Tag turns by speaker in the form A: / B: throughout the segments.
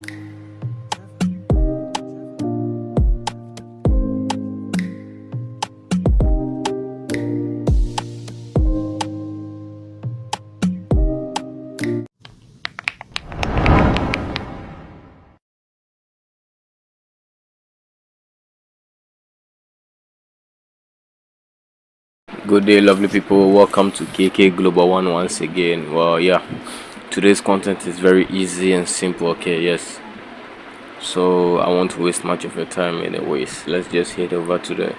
A: Good day, lovely people. Welcome to KK Global One once again. Well, yeah, today's content is very easy and simple. Okay, yes. So I won't waste much of your time anyways. Let's just head over to the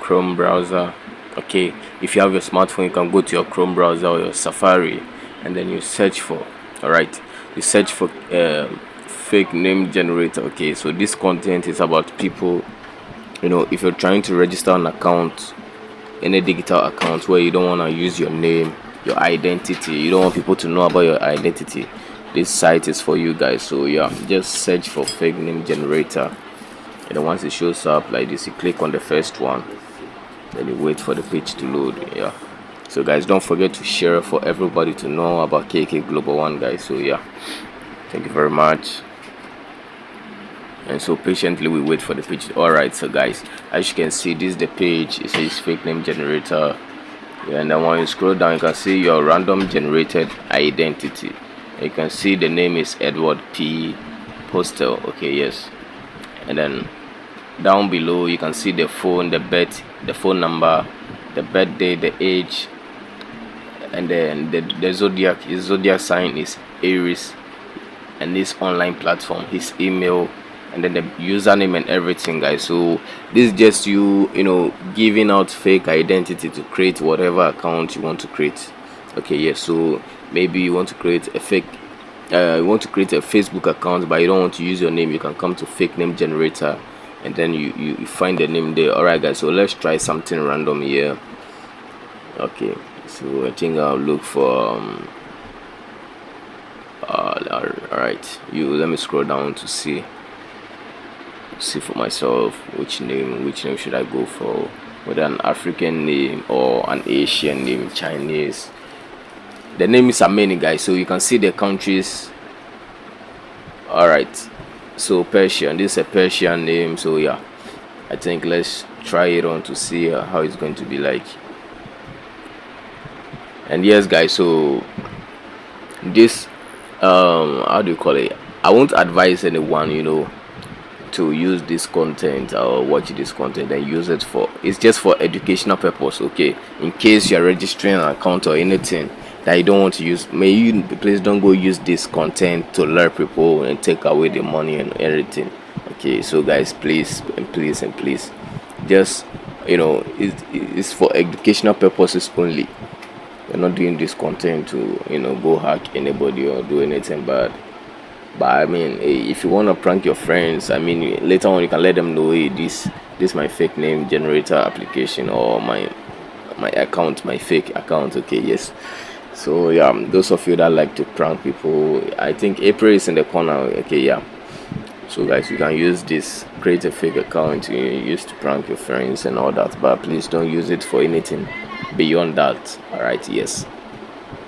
A: Chrome browser. Okay, if you have your smartphone, you can go to your Chrome browser or your Safari, and then you search for. All right, you search for fake name generator. Okay, so this content is about people. If you're trying to register an account, any digital account where you don't want to use your name, your identity, you don't want people to know about your identity, this site is for you guys. So yeah, just search for fake name generator, and then once it shows up like this, you click on the first one, then you wait for the page to load. Yeah, so guys, don't forget to share for everybody to know about KK Global One, guys. So yeah, thank you very much. And so patiently we wait for the page. All right, so guys, as you can see, this is the page. It says fake name generator. Yeah, and then when you scroll down, you can see your random generated identity. You can see the name is Edward P. Postel. Okay, yes. And then down below you can see the phone, the phone number, the birthday, the age, and then the zodiac. His zodiac sign is Aries, and this online platform, his email, and then the username and everything, guys. So this is just you giving out fake identity to create whatever account you want to create. Okay, yes. So maybe you want to create a fake you want to create a Facebook account, but you don't want to use your name. You can come to fake name generator, and then you find the name there. All right, guys, so let's try something random here. Okay, so I think I'll look for all right, let me scroll down to see for myself which name should I go for, whether an African name or an Asian name, Chinese. The names are many, guys, so you can see the countries. All right, so Persian, this is a Persian name. So yeah, I think let's try it on to see how it's going to be like. And yes, guys, so this how do you call it, I won't advise anyone to use this content or watch this content and use it for, it's just for educational purpose. Okay, in case you're registering an account or anything that you don't want to use, please don't go use this content to lure people and take away the money and everything. Okay, so guys, please and please, just it's for educational purposes only. We're not doing this content to go hack anybody or do anything bad. But I mean, if you want to prank your friends, I mean, later on you can let them know, hey, this my fake name generator application, or my account, my fake account. Okay, yes. So yeah, those of you that like to prank people, I think April is in the corner. Okay, yeah. So guys, you can use this, create a fake account you use to prank your friends and all that, but please don't use it for anything beyond that. All right, yes,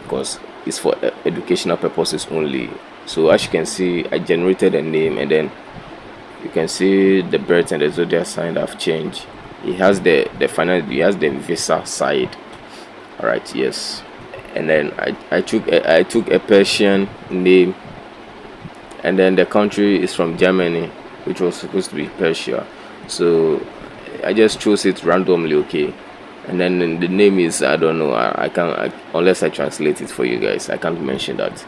A: because it's for educational purposes only. So as you can see, I generated a name, and then you can see the birth and the zodiac sign have changed. It has the final, it has the visa side. All right, yes. And then I took a Persian name, and then the country is from Germany, which was supposed to be Persia. So I just chose it randomly. Okay, and then the name is, I don't know, I can't, unless I translate it for you guys, I can't mention that.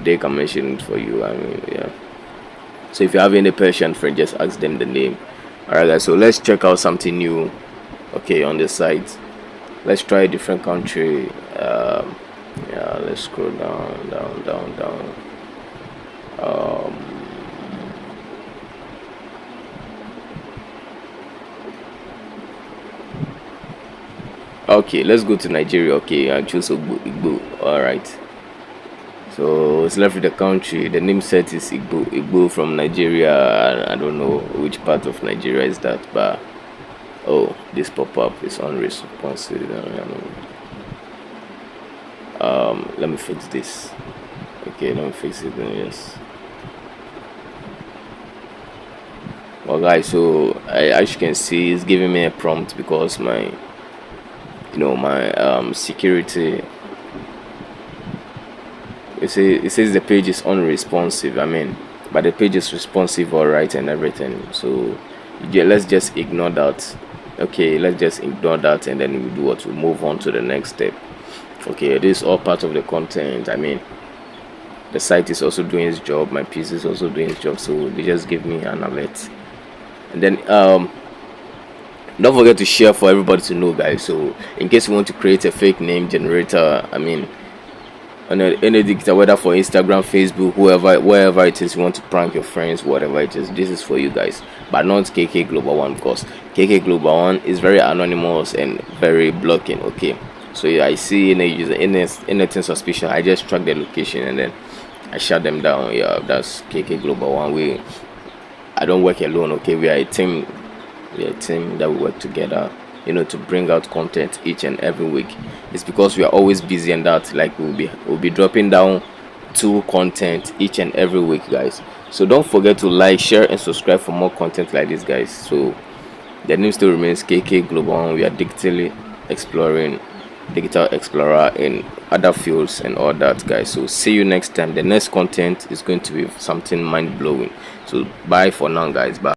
A: They can mention it for you. I mean, yeah. So if you have any Persian friend, just ask them the name. Alright, guys, so let's check out something new. Okay, on the site, let's try a different country. Yeah, let's scroll down. Okay, let's go to Nigeria. Okay, I choose Igbo. All right, so it's left with the country. The name set is Igbo from Nigeria. I don't know which part of Nigeria is that, but oh, this pop-up is unresponsive. Let me fix this. Okay, let me fix it. Yes. Guys, so as you can see, it's giving me a prompt because my my security, it says the page is unresponsive. I mean, but the page is responsive, all right, and everything. So yeah, let's just ignore that. Okay, let's just ignore that, and then we do what, we move on to the next step. Okay, this is all part of the content. I mean, the site is also doing its job, my PC is also doing its job, so they just give me an alert. And then don't forget to share for everybody to know, guys. So in case you want to create a fake name generator, I mean, on any digital, whether for Instagram, Facebook, wherever it is, you want to prank your friends, whatever it is, this is for you guys, but not KK Global One, because KK Global One is very anonymous and very blocking. Okay, so yeah, I see any user, anything suspicious, I just track the location and then I shut them down. Yeah, that's KK Global One. I don't work alone. Okay, we are a team. We are a team that we work together, to bring out content each and every week. It's because we are always busy, and that, like, we'll be dropping down 2 content each and every week, guys. So don't forget to like, share, and subscribe for more content like this, guys. So the name still remains KK Global One. We are digitally exploring, digital explorer in other fields and all that, guys. So see you next time. The next content is going to be something mind-blowing. So bye for now, guys. Bye.